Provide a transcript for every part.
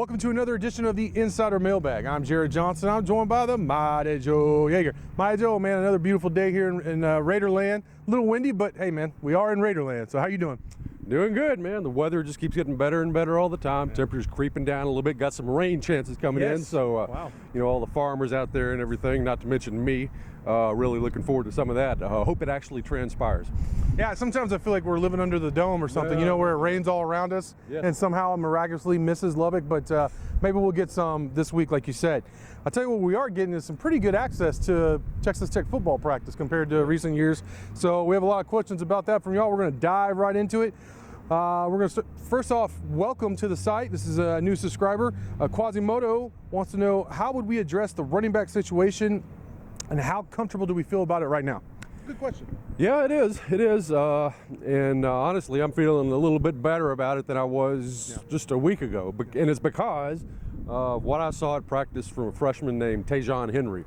Welcome to another edition of the Insider Mailbag. I'm Jarret Johnson. I'm joined by the mighty Joe Yeager. Mighty Joe, man, another beautiful day here in Raiderland. A little windy, but hey, man, we are in Raiderland. So how you doing? Doing good, man. The weather just keeps getting better and better all the time. Yeah. Temperature's creeping down a little bit. Got some rain chances coming in. So, wow. You know, all the farmers out there and everything, not to mention me, really looking forward to some of that. Hope it actually transpires. Yeah, sometimes I feel like we're living under the dome or something, you know, where it rains all around us and somehow it miraculously misses Lubbock. But maybe we'll get some this week, like you said. I'll tell you what we are getting is some pretty good access to Texas Tech football practice compared to recent years. So we have a lot of questions about that from y'all. We're going to dive right into it. We're going to start, first off, welcome to the site. This is a new subscriber. Quasimodo wants to know, how would we address the running back situation and how comfortable do we feel about it right now? Good question. Yeah, it is. It is. And honestly, I'm feeling a little bit better about it than I was just a week ago. And it's because of what I saw at practice from a freshman named Tajon Henry.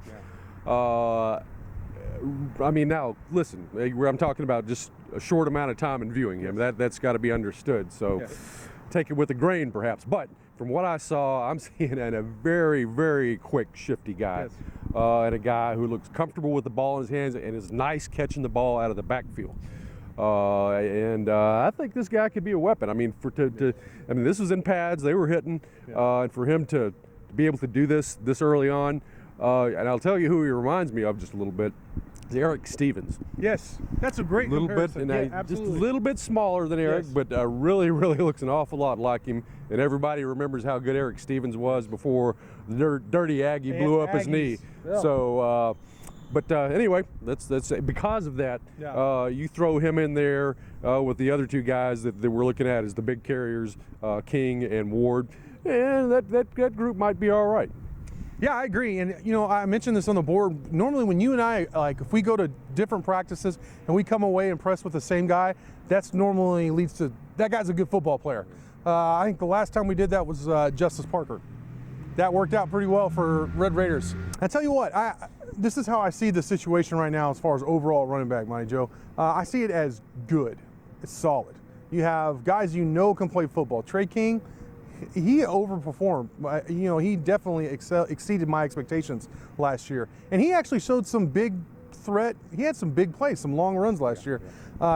I mean, now, listen, I'm talking about just a short amount of time in viewing him. That's got to be understood. So take it with a grain, perhaps. But from what I saw, I'm seeing a very, very quick, shifty guy. And a guy who looks comfortable with the ball in his hands and is nice catching the ball out of the backfield. I think this guy could be a weapon. I mean, I mean, this was in pads. They were hitting. And for him to be able to do this early on, and I'll tell you who he reminds me of just a little bit. Eric Stevens. Yes, that's a great comparison. Just a little bit smaller than Eric, but really looks an awful lot like him. And everybody remembers how good Eric Stevens was before the dirty Aggie blew up his knee. Yeah. So, anyway, that's because of that. You throw him in there with the other two guys that we're looking at as the big carriers, King and Ward, and that group might be all right. Yeah, I agree. And, you know, I mentioned this on the board. Normally when you and I, like, if we go to different practices and we come away impressed with the same guy, that's normally leads to, that guy's a good football player. I think the last time we did that was Justice Parker. That worked out pretty well for Red Raiders. I tell you what, this is how I see the situation right now as far as overall running back, Mighty Joe. I see it as good. It's solid. You have guys you know can play football. Trey King, he overperformed. You know, he definitely exceeded my expectations last year. And he actually showed some big threat. He had some big plays, some long runs last year.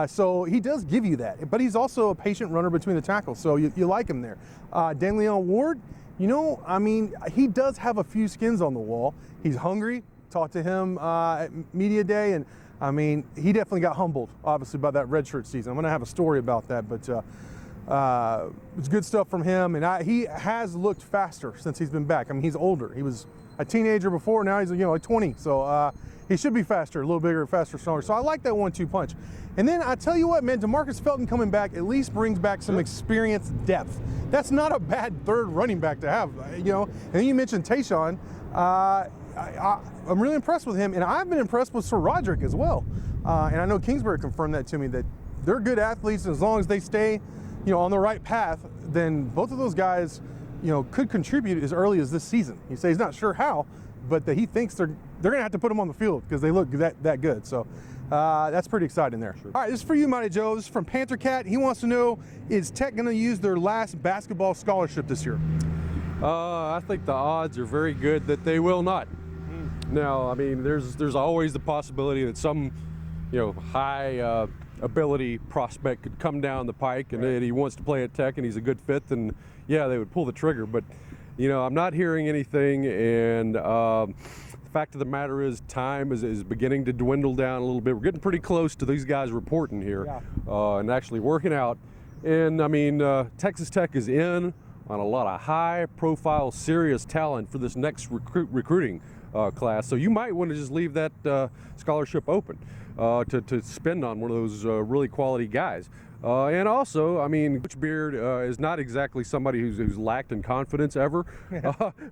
So he does give you that. But he's also a patient runner between the tackles. So you like him there. Danleon Ward, you know, I mean, he does have a few skins on the wall. He's hungry. Talked to him at Media Day. And, I mean, he definitely got humbled, obviously, by that redshirt season. I'm going to have a story about that. But it's good stuff from him, and he has looked faster since he's been back. I mean, he's older. He was a teenager before. Now he's, you know, like 20. So he should be faster, a little bigger, faster, stronger. So I like that 1-2 punch. And then I tell you what, man, DeMarcus Felton coming back at least brings back some experience depth. That's not a bad third running back to have, you know. And then you mentioned Tajon. I'm really impressed with him, and I've been impressed with Sir Roderick as well. And I know Kingsbury confirmed that to me, that they're good athletes, and as long as they stay, you know, on the right path, then both of those guys, you know, could contribute as early as this season. He says he's not sure how, but that he thinks they're going to have to put them on the field because they look that good. So that's pretty exciting there. Sure. All right, this is for you, Mighty Joe. This is from Panther Cat. He wants to know, is Tech going to use their last basketball scholarship this year? I think the odds are very good that they will not. Now, I mean, there's always the possibility that some, you know, high ability prospect could come down the pike and he wants to play at Tech and he's a good fit, then yeah, they would pull the trigger. But, you know, I'm not hearing anything, and the fact of the matter is time is beginning to dwindle down a little bit. We're getting pretty close to these guys reporting here and actually working out. And I mean, Texas Tech is in on a lot of high profile, serious talent for this next recruiting class. So you might want to just leave that scholarship open to spend on one of those really quality guys. And also, I mean, Coach Beard is not exactly somebody who's lacked in confidence ever.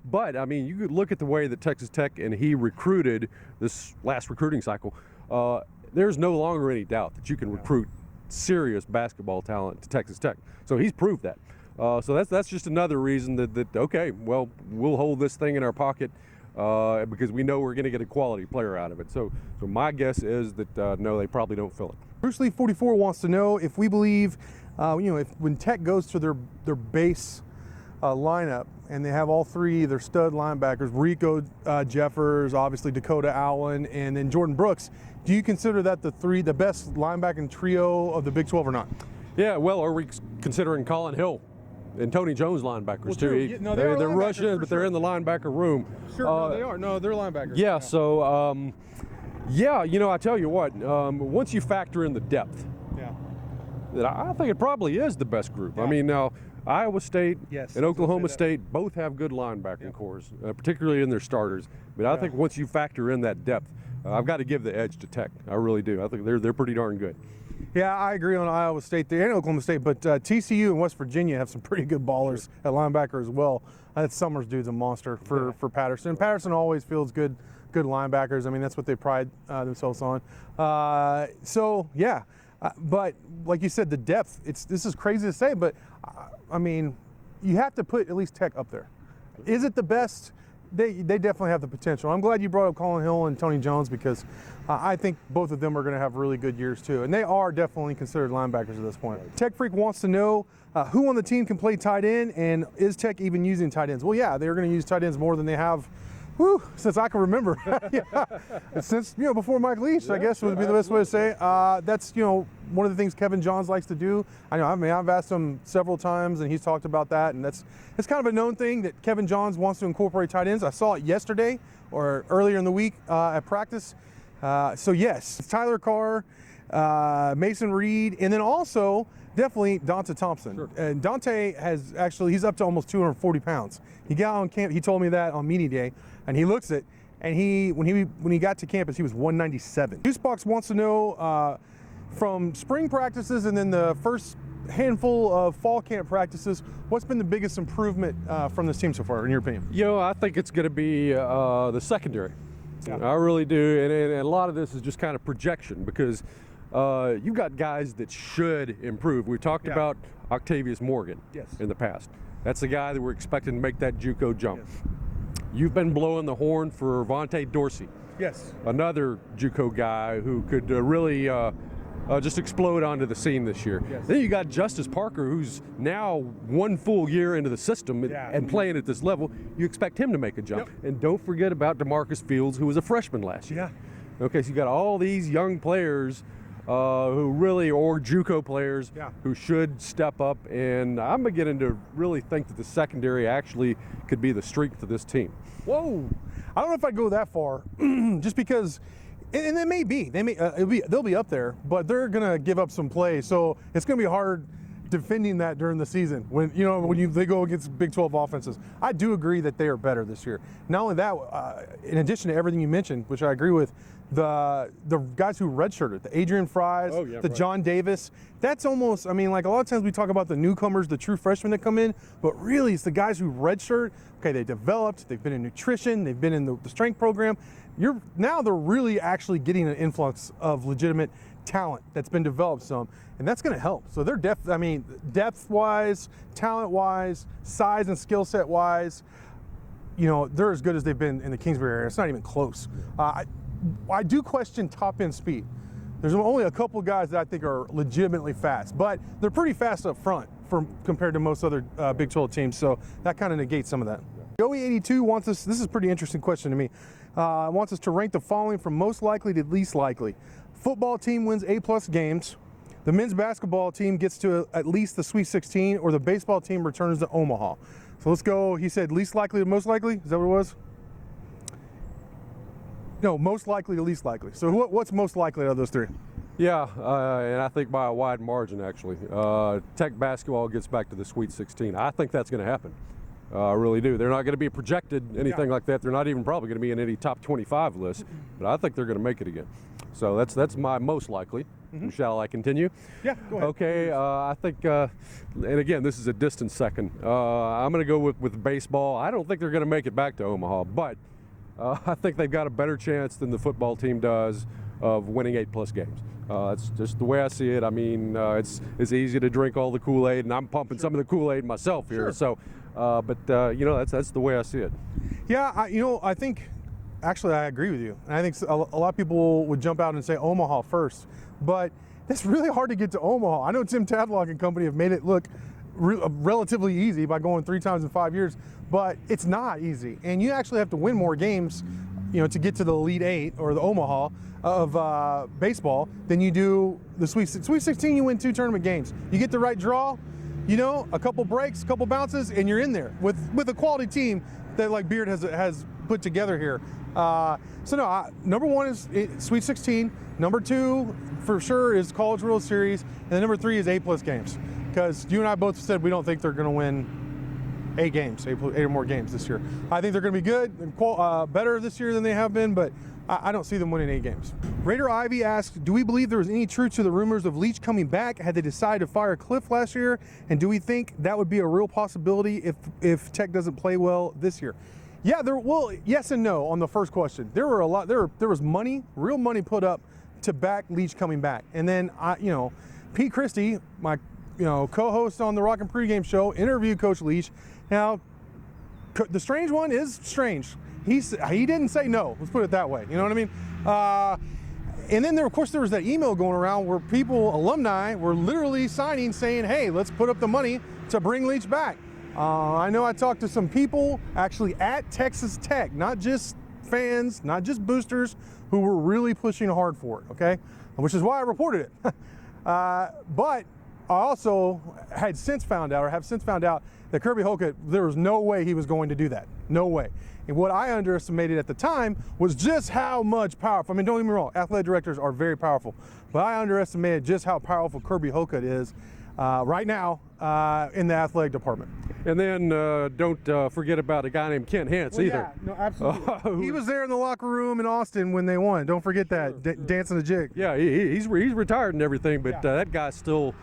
But, I mean, you could look at the way that Texas Tech and he recruited this last recruiting cycle. There's no longer any doubt that you can recruit serious basketball talent to Texas Tech. So he's proved that. So that's just another reason that okay, well, we'll hold this thing in our pocket because we know we're going to get a quality player out of it. So my guess is that no, they probably don't fill it. Bruce Lee 44 wants to know if we believe, if when Tech goes to their base lineup, and they have all three their stud linebackers, Rico Jeffers, obviously Dakota Allen, and then Jordan Brooks. Do you consider that the best linebacking trio of the Big 12 or not? Yeah, well, are we considering Colin Hill and Tony Jones linebackers too? Yeah, no, they're rushing, but they're in the linebacker room. Sure, no, they are. No, they're linebackers. Yeah, so, yeah, I tell you what, once you factor in the depth, I think it probably is the best group. Yeah. I mean, now, Iowa State and Oklahoma State both have good linebacking cores, particularly in their starters. But I think once you factor in that depth, I've got to give the edge to Tech. I really do. I think they're pretty darn good. Yeah, I agree on Iowa State and Oklahoma State, but TCU and West Virginia have some pretty good ballers at linebacker as well. That Summers dude's a monster for Patterson. Patterson always fields good linebackers. I mean, that's what they pride themselves on. But like you said, the depth, this is crazy to say, but I mean, you have to put at least Tech up there. Is it the best? They definitely have the potential. I'm glad you brought up Colin Hill and Tony Jones because I think both of them are going to have really good years too. And they are definitely considered linebackers at this point. Tech Freak wants to know who on the team can play tight end, and is Tech even using tight ends? Well, yeah, they're going to use tight ends more than they have since I can remember. Since, before Mike Leach, I guess would be the best way to say. That's, one of the things Kevin Johns likes to do. I've asked him several times and he's talked about that, and it's kind of a known thing that Kevin Johns wants to incorporate tight ends. I saw it yesterday or earlier in the week at practice. So yes, it's Tyler Carr, Mason Reed, and then also definitely Dante Thompson. Sure. And Dante he's up to almost 240 pounds. He got on camp, he told me that on media day, and he looks it, and when he got to campus, he was 197. Juicebox wants to know from spring practices and then the first handful of fall camp practices, what's been the biggest improvement from this team so far, in your opinion? I think it's going to be the secondary. Yeah. I really do, and a lot of this is just kind of projection because you've got guys that should improve. We talked about Octavius Morgan in the past. That's the guy that we're expecting to make that JUCO jump. Yes. You've been blowing the horn for Vontae Dorsey. Yes. Another JUCO guy who could really just explode onto the scene this year. Yes. Then you got Justice Parker, who's now one full year into the system and playing at this level. You expect him to make a jump. Yep. And don't forget about DeMarcus Fields, who was a freshman last year. Yeah. Okay, so you got all these young players who really, or JUCO players, who should step up. And I'm beginning to really think that the secondary actually could be the strength of this team. Whoa. I don't know if I'd go that far, just because, and it may be, they'll be up there, but they're gonna give up some play, so it's gonna be hard defending that during the season when they go against Big 12 offenses. I do agree that they are better this year. Not only that, in addition to everything you mentioned, which I agree with, the guys who redshirted, the Adrian Fries, John Davis, that's almost, like a lot of times we talk about the newcomers, the true freshmen that come in, but really it's the guys who redshirt. Okay, they developed, they've been in nutrition, they've been in the strength program. Now they're really actually getting an influx of legitimate talent that's been developed some, and that's going to help. So they're depth-wise, talent-wise, size and skill set-wise, they're as good as they've been in the Kingsbury area. It's not even close. I do question top-end speed. There's only a couple guys that I think are legitimately fast, but they're pretty fast up front compared to most other Big 12 teams, so that kind of negates some of that. Joey82 wants us, this is a pretty interesting question to me, wants us to rank the following from most likely to least likely. Football team wins A+ games, the men's basketball team gets to at least the Sweet 16, or the baseball team returns to Omaha. So let's go, he said least likely to most likely, is that what it was? No, most likely to least likely. So what's most likely out of those three? Yeah, and I think by a wide margin, actually. Tech basketball gets back to the Sweet 16. I think that's going to happen. I really do. They're not going to be projected anything like that. They're not even probably going to be in any top 25 list, but I think they're going to make it again. So that's my most likely. Mm-hmm. Shall I continue? Yeah, go ahead. Okay, I think, and again, this is a distant second. I'm going to go with baseball. I don't think they're going to make it back to Omaha, but I think they've got a better chance than the football team does of winning 8+ games. That's just the way I see it. It's easy to drink all the Kool-Aid, and I'm pumping some of the Kool-Aid myself here. So, that's the way I see it. Yeah, I think, actually, I agree with you. And I think a lot of people would jump out and say Omaha first, but it's really hard to get to Omaha. I know Tim Tadlock and company have made it look relatively easy by going 3 times in 5 years, but it's not easy. And you actually have to win more games, to get to the Elite Eight or the Omaha of baseball than you do the Sweet 16. You win 2 tournament games. You get the right draw, a couple breaks, a couple bounces, and you're in there with a quality team that like Beard has put together here. Number 1 is Sweet 16. Number 2 for sure is College World Series, and then number 3 is 8+ games. Because you and I both said we don't think they're going to win 8 or more games this year. I think they're going to be good and better this year than they have been, but I don't see them winning 8 games. Raider Ivy asks, do we believe there was any truth to the rumors of Leach coming back had they decided to fire Cliff last year? And do we think that would be a real possibility if Tech doesn't play well this year? Yeah, yes and no on the first question. There was money, real money put up to back Leach coming back. And then Pete Christie, my co-host on the Rockin' Pregame show, interviewed Coach Leach. Now, the strange one is strange. He didn't say no. Let's put it that way. You know what I mean? And then there was that email going around where alumni, were literally signing saying, "Hey, let's put up the money to bring Leach back." I know I talked to some people actually at Texas Tech, not just fans, not just boosters, who were really pushing hard for it. Okay, which is why I reported it. But I also have since found out that Kirby Hocutt, there was no way he was going to do that. No way. And what I underestimated at the time was just how much powerful. I mean, don't get me wrong, athletic directors are very powerful, but I underestimated just how powerful Kirby Hocutt is right now in the athletic department. And then don't forget about a guy named Kent Hance either. Yeah, no, absolutely. He was there in the locker room in Austin when they won. Don't forget that, dancing the jig. Yeah, he's retired and everything, but that guy still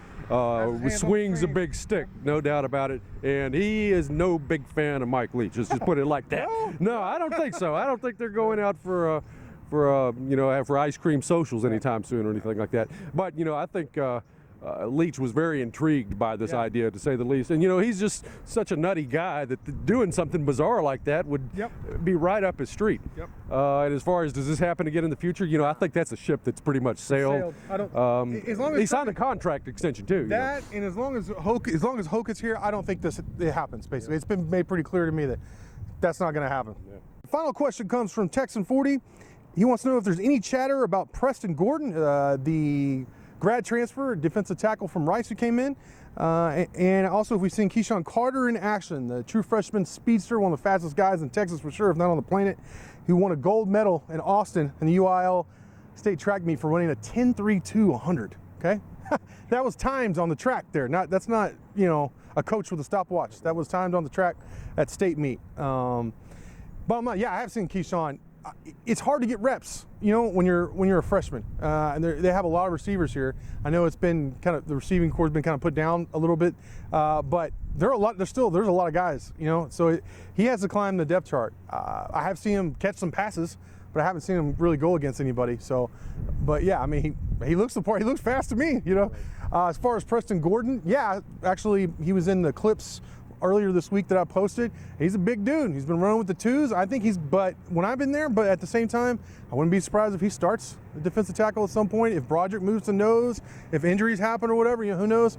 swings a big stick, no doubt about it. And he is no big fan of Mike Leach. Let's just put it like that. No, I don't think so. I don't think they're going out for ice cream socials anytime soon or anything like that. But I think Leach was very intrigued by this idea, to say the least. And he's just such a nutty guy that doing something bizarre like that would be right up his street. And as far as does this happen again in the future, I think that's a ship that's pretty much sailed. I don't. As long as he signed a contract extension too. And as long as Hocutt's here, I don't think it happens. Basically, it's been made pretty clear to me that that's not going to happen. Yeah. The final question comes from Texan 40. He wants to know if there's any chatter about Preston Gordon, the grad transfer, defensive tackle from Rice who came in. And also if we've seen Keyshawn Carter in action, the true freshman speedster, one of the fastest guys in Texas for sure, if not on the planet, who won a gold medal in Austin in the UIL state track meet for running a 10.32 100, okay? That was timed on the track there. That's not, a coach with a stopwatch. That was timed on the track at state meet. But I have seen Keyshawn. It's hard to get reps, when you're a freshman, and they have a lot of receivers here. I know it's been the receiving corps has been kind of put down a little bit, but there's a lot of guys, so he has to climb the depth chart. I have seen him catch some passes, but I haven't seen him really go against anybody. So, but yeah, I mean, he looks the part. He looks fast to me, As far as Preston Gordon, actually he was in the clips earlier this week that I posted. He's a big dude. He's been running with the twos. I think but when I've been there, but at the same time, I wouldn't be surprised if he starts the defensive tackle at some point. If Broderick moves to nose, if injuries happen or whatever, who knows?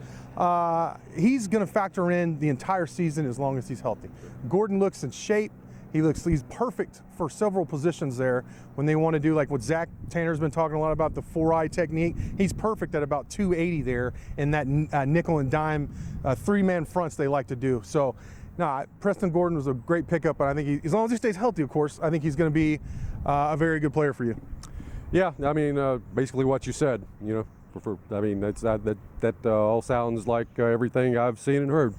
He's going to factor in the entire season as long as he's healthy. Gordon looks in shape. He's perfect for several positions there when they want to do like what Zach Tanner's been talking a lot about, the 4-eye technique. He's perfect at about 280 there in that nickel and dime 3-man fronts they like to do. So, Preston Gordon was a great pickup, and I think as long as he stays healthy, of course, I think he's going to be a very good player for you. Yeah, I mean, basically what you said, that all sounds like everything I've seen and heard.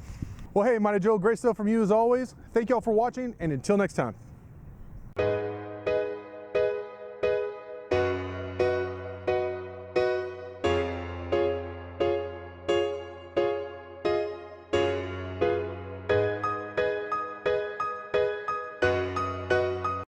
Well, hey, Mighty Joe, great stuff from you as always. Thank y'all for watching, and until next time.